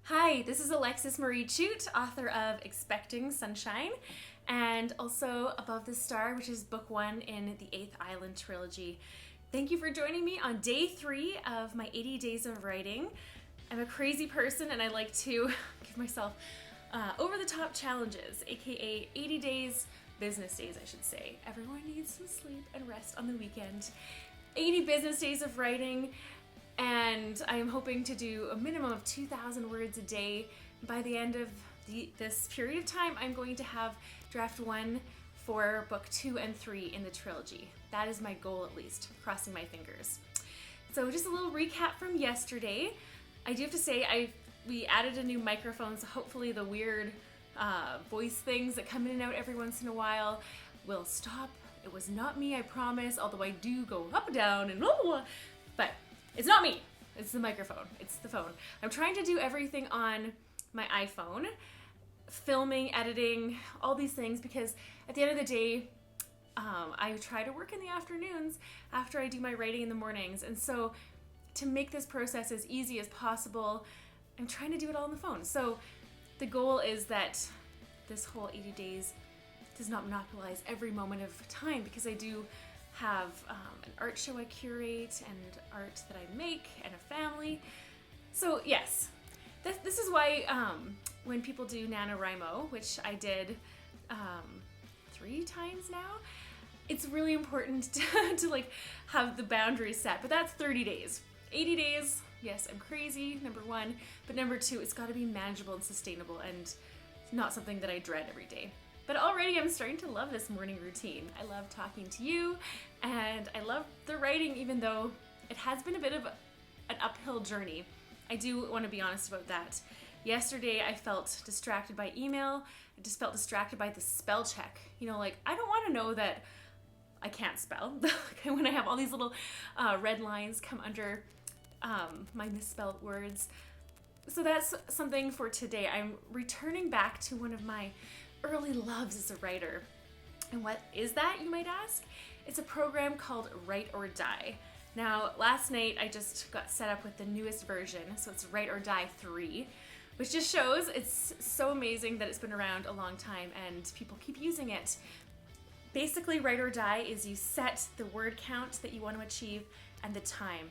Hi, this is Alexis Marie Chute, author of Expecting Sunshine, and also Above the Star, which is book one in the 8th Island Trilogy. Thank you for joining me on day 3 of my 80 days of writing. I'm a crazy person and I like to give myself over-the-top challenges, aka 80 days, business days I should say. Everyone needs some sleep and rest on the weekend. 80 business days of writing, and I am hoping to do a minimum of 2,000 words a day. By the end of this period of time, I'm going to have draft 1 for book 2 and 3 in the trilogy. That is my goal, at least, crossing my fingers. So just a little recap from yesterday. I do have to say, we added a new microphone, so hopefully the weird voice things that come in and out every once in a while will stop. It was not me, I promise, although I do go up and down and but it's not me. It's the microphone. It's the phone. I'm trying to do everything on my iPhone, filming, editing, all these things, because at the end of the day, I try to work in the afternoons after I do my writing in the mornings. And so to make this process as easy as possible, I'm trying to do it all on the phone. So the goal is that this whole 80 days does not monopolize every moment of time, because I do have an art show I curate and art that I make and a family. So yes, this is why when people do NaNoWriMo, which I did 3 times now, it's really important to like have the boundaries set. But that's 30 days. 80 days, yes, I'm crazy, number 1. But number 2, it's got to be manageable and sustainable and not something that I dread every day. But already I'm starting to love this morning routine. I love talking to you, and I love the writing, even though it has been a bit of an uphill journey. I do want to be honest about that. Yesterday I felt distracted by email. I just felt distracted by the spell check. You know, like, I don't want to know that I can't spell. When I have all these little red lines come under my misspelled words. So that's something for today. I'm returning back to one of my early loves as a writer. And what is that, you might ask? It's a program called Write or Die. Now, last night I just got set up with the newest version, so it's Write or Die 3, which just shows it's so amazing that it's been around a long time and people keep using it. Basically, Write or Die is you set the word count that you want to achieve and the time,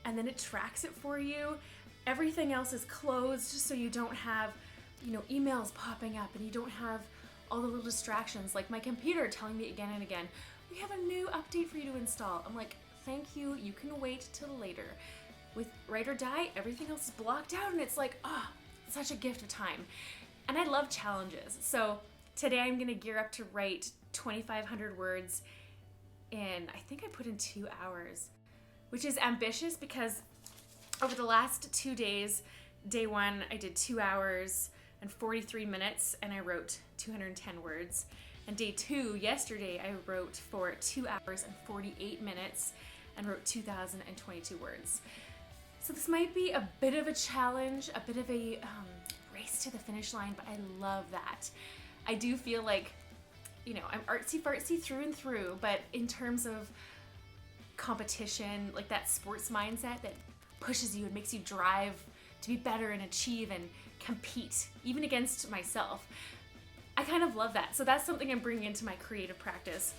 and then it tracks it for you. Everything else is closed so you don't have emails popping up, and you don't have all the little distractions like my computer telling me again and again, we have a new update for you to install. I'm like, thank you, you can wait till later. With Write or Die, everything else is blocked out, and it's like, such a gift of time. And I love challenges. So today I'm gonna gear up to write 2,500 words in, I think I put in 2 hours, which is ambitious because over the last 2 days, day 1 I did 2 hours and 43 minutes, and I wrote 210 words. And day 2, yesterday, I wrote for 2 hours and 48 minutes and wrote 2,022 words. So this might be a bit of a challenge, a bit of a race to the finish line, but I love that. I do feel like, I'm artsy-fartsy through and through, but in terms of competition, like that sports mindset that pushes you and makes you drive to be better and achieve and compete, even against myself. I kind of love that. So that's something I'm bringing into my creative practice.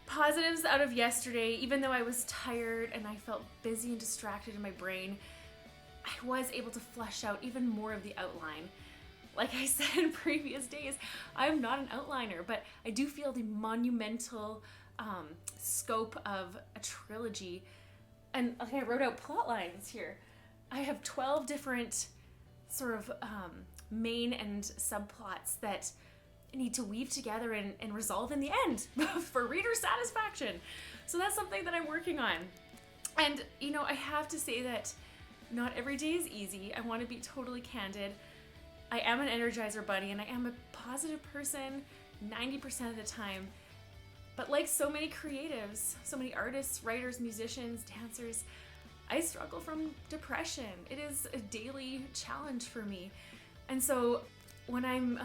Positives out of yesterday, even though I was tired and I felt busy and distracted in my brain, I was able to flesh out even more of the outline. Like I said in previous days, I'm not an outliner, but I do feel the monumental scope of a trilogy. And okay, I wrote out plot lines here. I have 12 different sort of main and subplots that need to weave together and resolve in the end for reader satisfaction. So that's something that I'm working on. And, I have to say that not every day is easy. I want to be totally candid. I am an Energizer bunny, and I am a positive person 90% of the time. But like so many creatives, so many artists, writers, musicians, dancers, I struggle from depression. It is a daily challenge for me. And so when I'm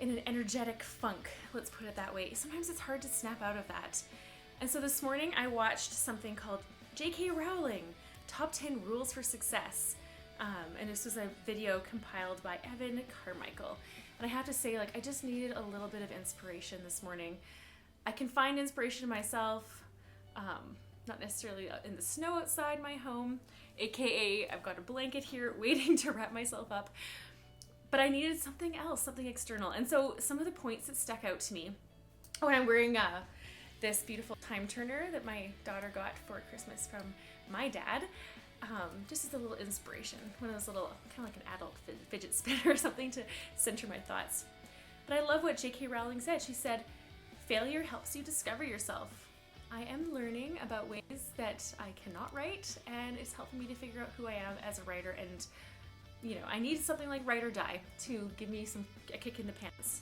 in an energetic funk, let's put it that way, sometimes it's hard to snap out of that. And so this morning I watched something called J.K. Rowling, Top 10 Rules for Success. And this was a video compiled by Evan Carmichael. And I have to say, like, I just needed a little bit of inspiration this morning. I can find inspiration in myself, not necessarily in the snow outside my home, aka I've got a blanket here waiting to wrap myself up, but I needed something else, something external. And so some of the points that stuck out to me when I'm wearing this beautiful time turner that my daughter got for Christmas from my dad, just as a little inspiration, one of those little, kind of like an adult fidget spinner or something to center my thoughts. But I love what J.K. Rowling said. She said, failure helps you discover yourself. I am learning about ways that I cannot write, and it's helping me to figure out who I am as a writer. And, you know, I need something like Write or Die to give me a kick in the pants.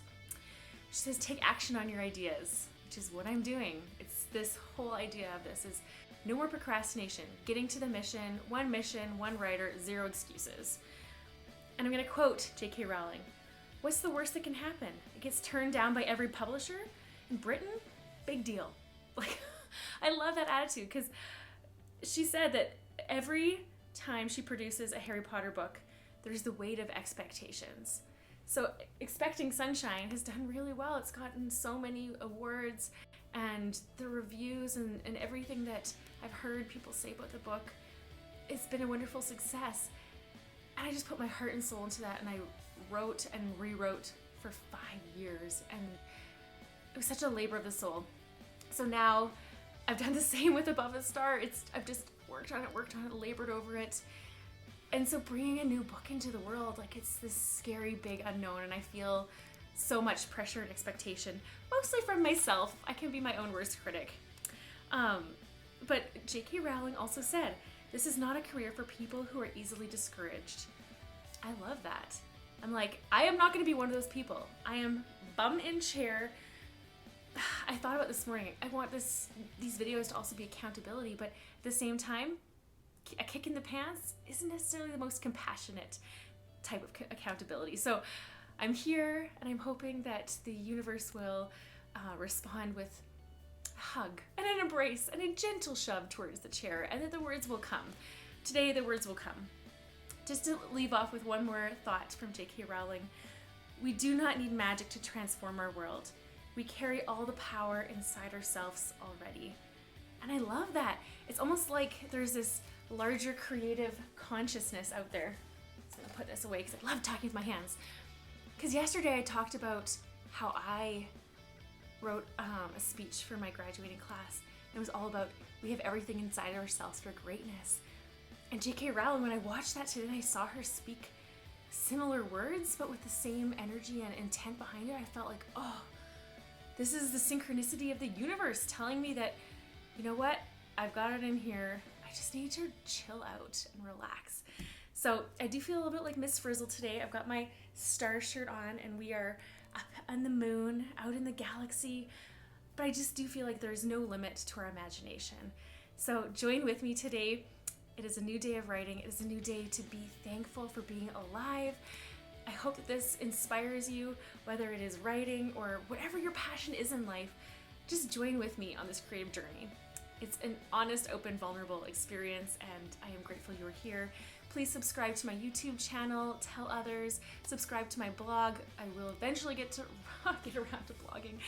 She says, take action on your ideas, which is what I'm doing. It's this whole idea of this is no more procrastination, getting to the mission, one writer, zero excuses. And I'm going to quote J.K. Rowling. What's the worst that can happen? It gets turned down by every publisher? In Britain? Big deal. Like, I love that attitude, because she said that every time she produces a Harry Potter book, there's the weight of expectations. So Expecting Sunshine has done really well. It's gotten so many awards, and the reviews and everything that I've heard people say about the book, it's been a wonderful success. And I just put my heart and soul into that, and I wrote and rewrote for 5 years, and it was such a labor of the soul. So now I've done the same with Above a Star. I've just worked on it, labored over it. And so bringing a new book into the world, like, it's this scary big unknown, and I feel so much pressure and expectation, mostly from myself. I can be my own worst critic. But J.K. Rowling also said, this is not a career for people who are easily discouraged. I love that. I'm like, I am not going to be one of those people. I am bum in chair. I thought about this morning, I want these videos to also be accountability, but at the same time, a kick in the pants isn't necessarily the most compassionate type of accountability. So I'm here, and I'm hoping that the universe will respond with a hug and an embrace and a gentle shove towards the chair, and that the words will come. Today, the words will come. Just to leave off with one more thought from J.K. Rowling, we do not need magic to transform our world. We carry all the power inside ourselves already. And I love that. It's almost like there's this larger creative consciousness out there. So I'm gonna put this away because I love talking with my hands. Because yesterday I talked about how I wrote a speech for my graduating class. It was all about we have everything inside ourselves for greatness. And J.K. Rowling, when I watched that today and I saw her speak similar words but with the same energy and intent behind it, I felt like, oh, this is the synchronicity of the universe telling me that, you know what, I've got it in here. I just need to chill out and relax. So I do feel a little bit like Miss Frizzle today. I've got my star shirt on, and we are up on the moon, out in the galaxy. But I just do feel like there's no limit to our imagination. So join with me today. It is a new day of writing. It is a new day to be thankful for being alive. I hope that this inspires you, whether it is writing or whatever your passion is in life. Just join with me on this creative journey. It's an honest, open, vulnerable experience, and I am grateful you are here. Please subscribe to my YouTube channel, tell others, subscribe to my blog. I will eventually get around to blogging,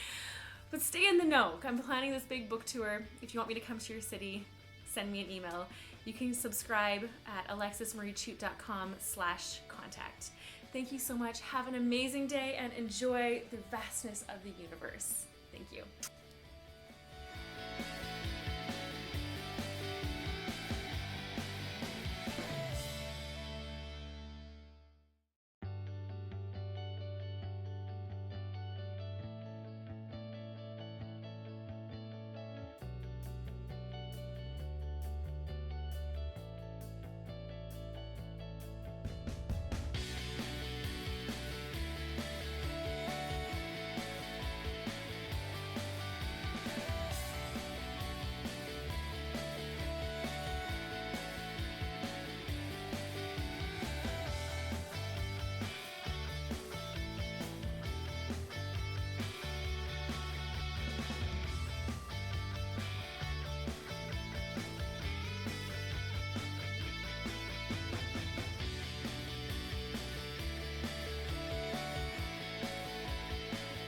but stay in the know. I'm planning this big book tour. If you want me to come to your city, send me an email. You can subscribe at alexismariechute.com/contact. Thank you so much. Have an amazing day and enjoy the vastness of the universe. Thank you.